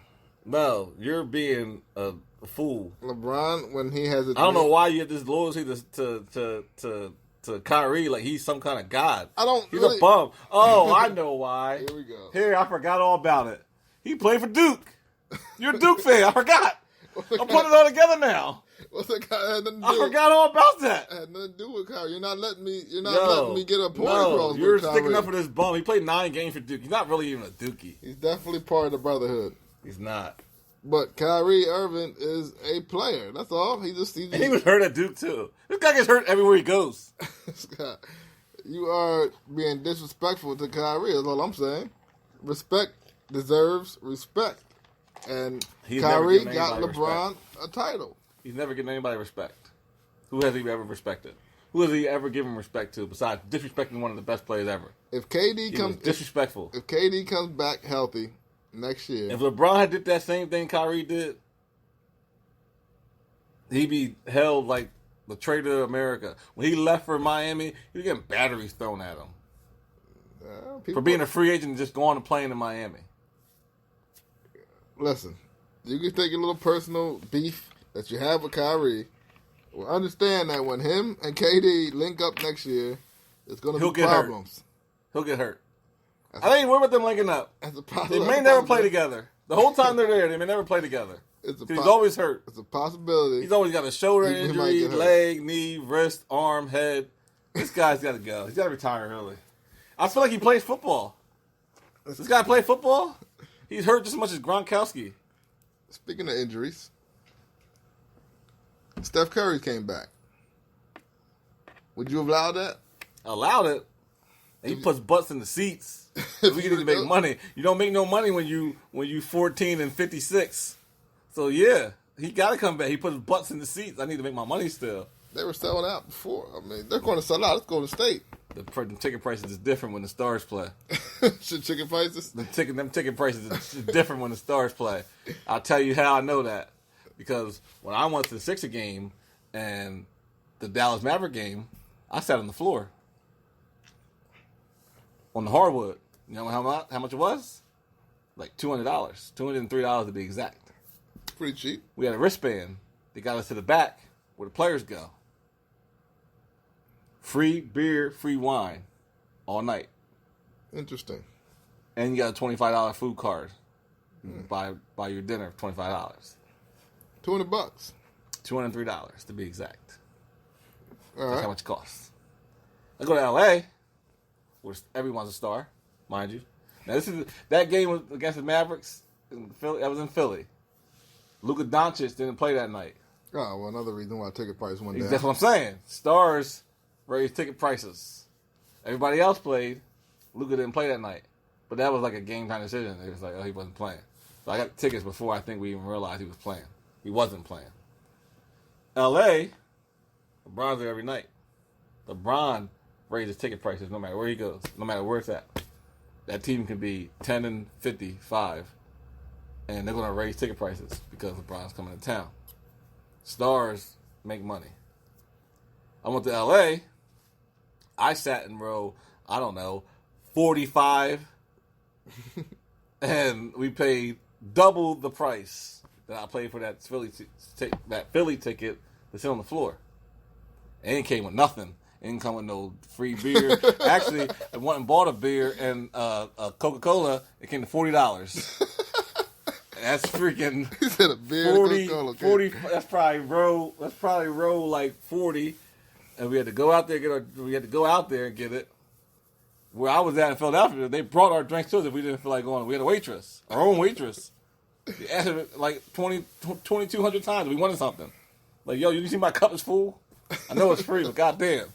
No, you're being a fool. LeBron, when he has I don't know why you have this loyalty to Kyrie like he's some kind of god. He's a bum. Oh, I know why. Here we go. Here, I forgot all about it. He played for Duke. You're a Duke fan. I forgot. I'm putting it all together now. What's that guy had nothing to do? I forgot all about that. It had nothing to do with Kyrie. You're not letting me get a point across. You're with sticking Kyrie. up for this bum. He played 9 games for Duke. He's not really even a Dookie. He's definitely part of the brotherhood. He's not. But Kyrie Irving is a player. That's all. He was hurt at Duke too. This guy gets hurt everywhere he goes. Scott, you are being disrespectful to Kyrie. That's all I'm saying. Respect deserves respect, and Kyrie got LeBron a title. He's never given anybody respect. Who has he ever respected? Who has he ever given respect to besides disrespecting one of the best players ever? If KD comes disrespectful. If KD comes back healthy next year. If LeBron had did that same thing Kyrie did, he'd be held like the traitor of America. When he left for Miami, he was getting batteries thrown at him. For being a free agent and just going and playing in Miami. Listen, you can take a little personal beef that you have with Kyrie. Well, understand that when him and KD link up next year, it's going to be problems. He'll get hurt. I ain't worried about them linking up. They may never play together. The whole time they're there, they may never play together. He's always hurt. It's a possibility. He's always got a shoulder injury, leg, knee, wrist, arm, head. This guy's got to go. He's got to retire early. I feel like he plays football. Does this guy play football? He's hurt just as much as Gronkowski. Speaking of injuries, Steph Curry came back. Would you allow that? Allowed it? He puts butts in the seats. We can even make money. You don't make no money when you 14 and 56. So yeah, he got to come back. He puts butts in the seats. I need to make my money still. They were selling out before. I mean, they're going to sell out. Let's go to State. The ticket prices is different when the Stars play. Chicken prices? Them ticket prices is different when the Stars play. I'll tell you how I know that. Because when I went to the Sixer game and the Dallas Maverick game, I sat on the floor. On the hardwood. You know how much it was? Like $200. $203 to be exact. Pretty cheap. We had a wristband. They got us to the back where the players go. Free beer, free wine. All night. Interesting. And you got a $25 food card. Buy your dinner for $25. $200. $203 to be exact. All right. That's how much it costs. I go to L.A., where everyone's a star, mind you. Now that game was against the Mavericks in Philly. That was in Philly. Luka Doncic didn't play that night. Oh, well, another reason why ticket price went down. That's what I'm saying. Stars raised ticket prices. Everybody else played. Luka didn't play that night. But that was like a game time decision. It was like, oh, he wasn't playing. So I got tickets before I think we even realized he was playing. He wasn't playing. L.A., LeBron's there every night. LeBron raises ticket prices no matter where he goes, no matter where it's at. That team can be 10 and 55, and they're going to raise ticket prices because LeBron's coming to town. Stars make money. I went to L.A. I sat in row, 45, and we paid double the price that I paid for that Philly ticket to sit on the floor. And it came with nothing. It didn't come with no free beer. Actually, I went and bought a beer and a Coca-Cola. It came to $40. That's freaking. He said a beer 40, Coca-Cola. 40. That's probably row like 40. And we had to go out there and get it. Where I was at in Philadelphia, they brought our drinks to us if we didn't feel like going. We had a waitress, our own waitress. They asked it like 2,200 times. We wanted something. Like, yo, you see my cup is full? I know it's free, but goddamn.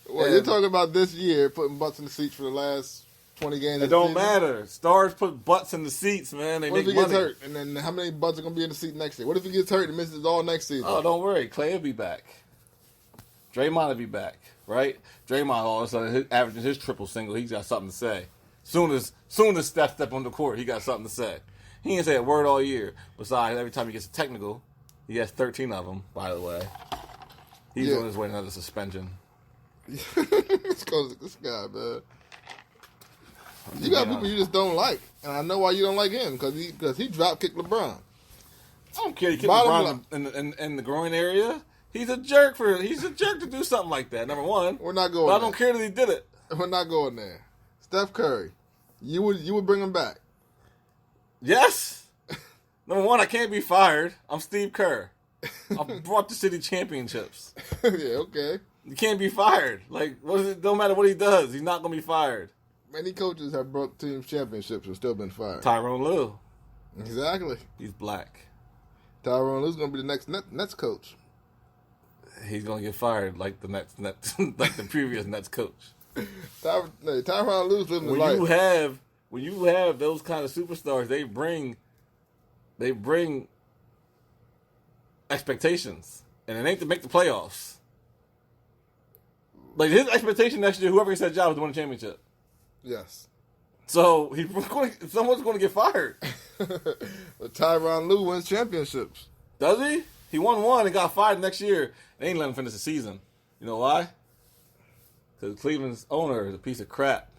Well, you're talking about this year putting butts in the seats for the last 20 games. It don't matter. Stars put butts in the seats, man. They what make if he money. gets hurt? And then how many butts are going to be in the seat next year? What if he gets hurt and misses all next season? Oh, don't worry. Clay will be back. Draymond will be back, right? Draymond all of a sudden averaging his triple single. He's got something to say. Soon as Steph step on the court, he got something to say. He ain't say a word all year. Besides, every time he gets a technical, he has 13 of them, by the way. He's on his way to another suspension. This guy, man. You got people you just don't like, and I know why you don't like him because he drop kicked LeBron. I don't care. He kicked LeBron in the groin area. He's a jerk to do something like that. Number one, we're not going. But I don't care that he did it. We're not going there. Steph Curry, you would bring him back. Yes. Number one, I can't be fired. I'm Steve Kerr. I brought the city championships. Yeah, okay. You can't be fired. Like, don't matter what he does, he's not going to be fired. Many coaches have brought teams championships and still been fired. Tyrone Lue. Exactly. He's black. Tyrone Lue's going to be the next Nets coach. He's going to get fired like the Nets, like the previous Nets coach. Tyrone Lue's living the life. When you have those kind of superstars, they bring expectations, and it ain't to make the playoffs. Like his expectation next year, whoever gets that job is to win a championship. Yes. So someone's going to get fired. But Tyronn Lue wins championships. Does he? He won one and got fired next year. They ain't let him finish the season. You know why? Because Cleveland's owner is a piece of crap.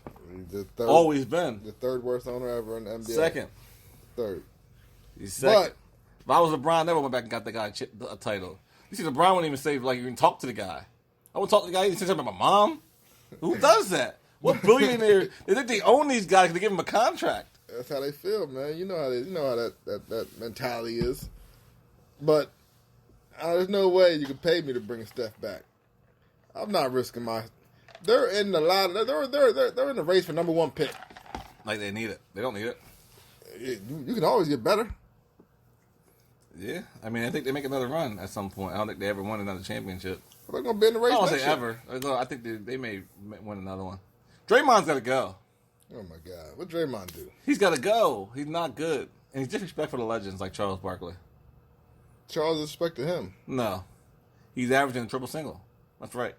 Always been. The third worst owner ever in the NBA. Second. Third. He's second. If I was LeBron, I never went back and got the guy a title. You see, LeBron wouldn't even say, like, even talk to the guy. I would talk to the guy. He didn't say something about my mom. Who does that? What billionaire? They think they own these guys because they give them a contract. That's how they feel, man. You know how that mentality is. But there's no way you could pay me to bring Steph back. I'm not risking my. They're in the lot. They're in the race for number one pick. Like they need it. They don't need it. You can always get better. Yeah, I mean, I think they make another run at some point. I don't think they ever won another championship. They're gonna be in the race. I don't next say year. ever. I think they may win another one. Draymond's got to go. Oh my God, what Draymond do? He's got to go. He's not good, and he's disrespectful to legends like Charles Barkley. Charles respected him. No, he's averaging a triple single. That's right.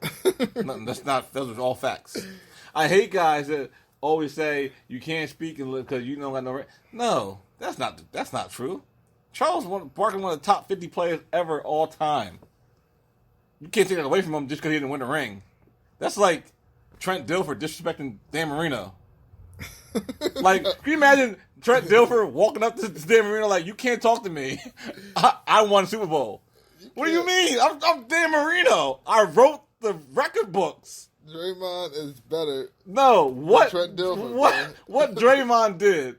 That's not. Those are all facts. I hate guys that always say you can't speak and live because you don't got no right. No, that's not true. Charles Barkley, one of the top 50 players ever all time. You can't take that away from him just because he didn't win the ring. That's like Trent Dilfer disrespecting Dan Marino. Like, can you imagine Trent Dilfer walking up to Dan Marino like, you can't talk to me. I won a Super Bowl. What do you mean? I'm Dan Marino. I wrote the record books. Draymond is better. No, what Trent Dilfer, what Draymond did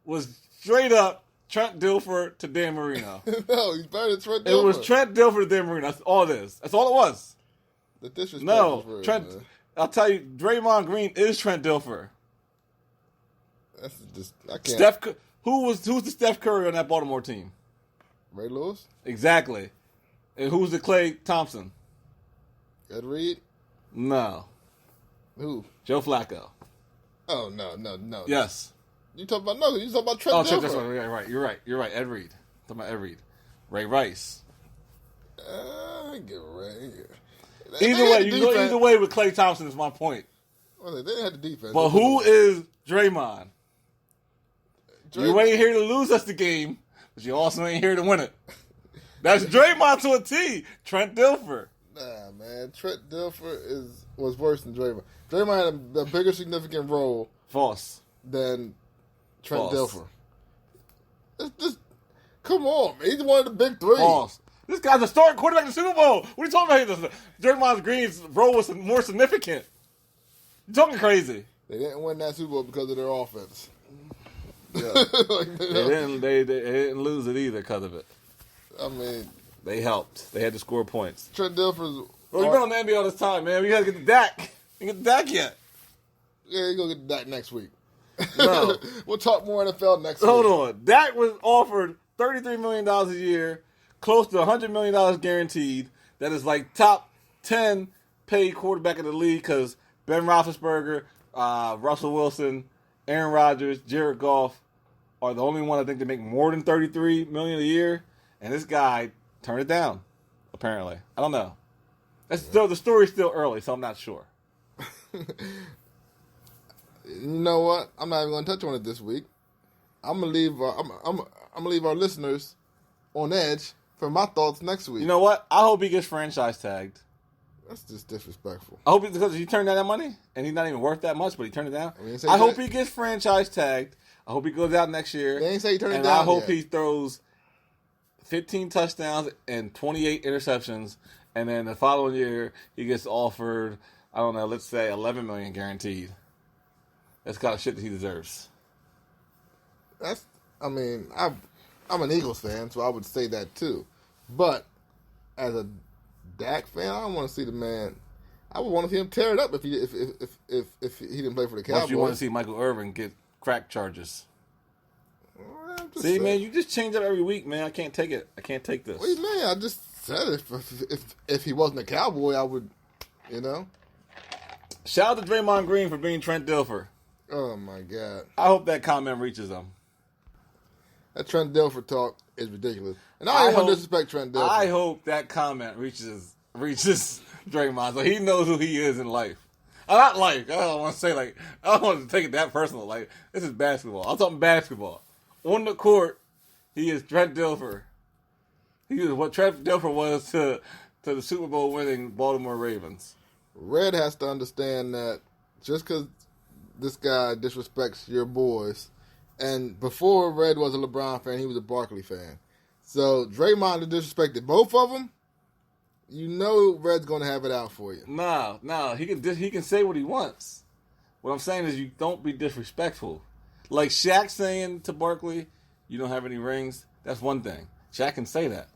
was straight up Trent Dilfer to Dan Marino. No, he's better than Trent Dilfer. It was Trent Dilfer to Dan Marino. That's all it is. That's all it was. The disrespect. No, Trent. Man. I'll tell you, Draymond Green is Trent Dilfer. That's just I can't. Who's the Steph Curry on that Baltimore team? Ray Lewis. Exactly. And who's the Klay Thompson? Ed Reed. No. Who? Joe Flacco. Oh no. Yes. You talking about no? You talking about Trent Dilfer? That's right. You're right. Ed Reed. I'm talking about Ed Reed. Ray Rice. Get Ray. Either way with Klay Thompson is my point. Well, they didn't have the defense. But who is Draymond? You ain't here to lose us the game, but you also ain't here to win it. That's Draymond to a T. Trent Dilfer. Nah, man. Trent Dilfer was worse than Draymond. Draymond had a bigger significant role. False. Than Trent Dilfer. It's just, come on, man. He's one of the big three. False. This guy's a starting quarterback in the Super Bowl. What are you talking about? Draymond Green's role was more significant. You're talking crazy. They didn't win that Super Bowl because of their offense. Yeah. They didn't lose it either because of it. I mean, they helped. They had to score points. Trent Dilfer's. Bro, you've been on the NBA all this time, man. We got to get the Dak. You get the Dak yet? Yeah, you're going to get the Dak next week. No. We'll talk more NFL next week. Hold on. Dak was offered $33 million a year, close to $100 million guaranteed. That is like top 10 paid quarterback in the league because Ben Roethlisberger, Russell Wilson, Aaron Rodgers, Jared Goff are the only one I think to make more than $33 million a year, and this guy turned it down. Apparently, I don't know. The story's still early, so I'm not sure. You know what? I'm not even going to touch on it this week. I'm gonna leave our listeners on edge for my thoughts next week. You know what? I hope he gets franchise tagged. That's just disrespectful. I hope because he turned down that money, and he's not even worth that much, but he turned it down. I hope he gets franchise tagged. I hope he goes out next year. They ain't say he turned it and down I hope yet. he throws 15 touchdowns and 28 interceptions, and then the following year he gets offered, I don't know, let's say $11 million guaranteed. That's the kind of shit that he deserves. I'm an Eagles fan, so I would say that too. But as a Dak fan, I don't want to see the man. I would want to see him tear it up if he didn't play for the Cowboys. Plus, you want to see Michael Irvin get crack charges. See, man, you just change up every week, man. I can't take it. I can't take this. What do you mean? I just said if he wasn't a Cowboy, I would, Shout out to Draymond Green for being Trent Dilfer. Oh my God! I hope that comment reaches him. That Trent Dilfer talk is ridiculous, and I don't want to disrespect Trent Dilfer. I hope that comment reaches Draymond so he knows who he is in life. Not life. I don't want to say I don't want to take it that personal. Like, this is basketball. I'm talking basketball. On the court, he is Trent Dilfer. He is what Trent Dilfer was to the Super Bowl winning Baltimore Ravens. Red has to understand that just because this guy disrespects your boys, and before Red was a LeBron fan, he was a Barkley fan. So Draymond disrespected both of them. You know Red's going to have it out for you. No, he can say what he wants. What I'm saying is you don't be disrespectful. Like Shaq saying to Barkley, "You don't have any rings." That's one thing. Shaq can say that.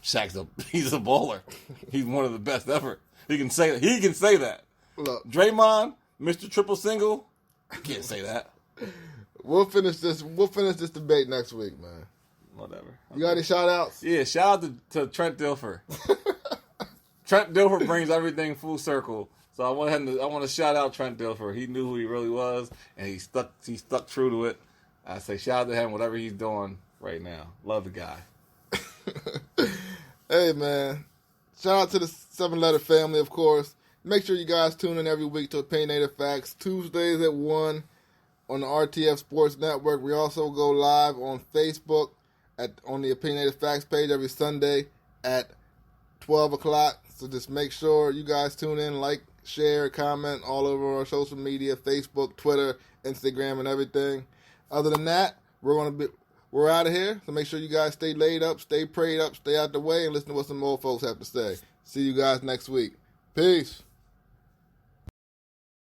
He's a baller. He's one of the best ever. He can say that. He can say that. Look, Draymond, Mr. Triple Single, can't say that. We'll finish this debate next week, man. Whatever. You got any shout outs? Yeah, shout out to Trent Dilfer. Trent Dilfer brings everything full circle. So I want to shout out Trent Dilfer. He knew who he really was, and he stuck true to it. I say shout out to him, whatever he's doing right now. Love the guy. Hey, man. Shout out to the 7-letter family, of course. Make sure you guys tune in every week to Opinionated Facts. Tuesdays at 1 on the RTF Sports Network. We also go live on Facebook on the Opinionated Facts page every Sunday at 12 o'clock. So just make sure you guys tune in, like, share, comment all over our social media, Facebook, Twitter, Instagram, and everything. Other than that, we're out of here. So make sure you guys stay laid up, stay prayed up, stay out the way, and listen to what some old folks have to say. See you guys next week. Peace.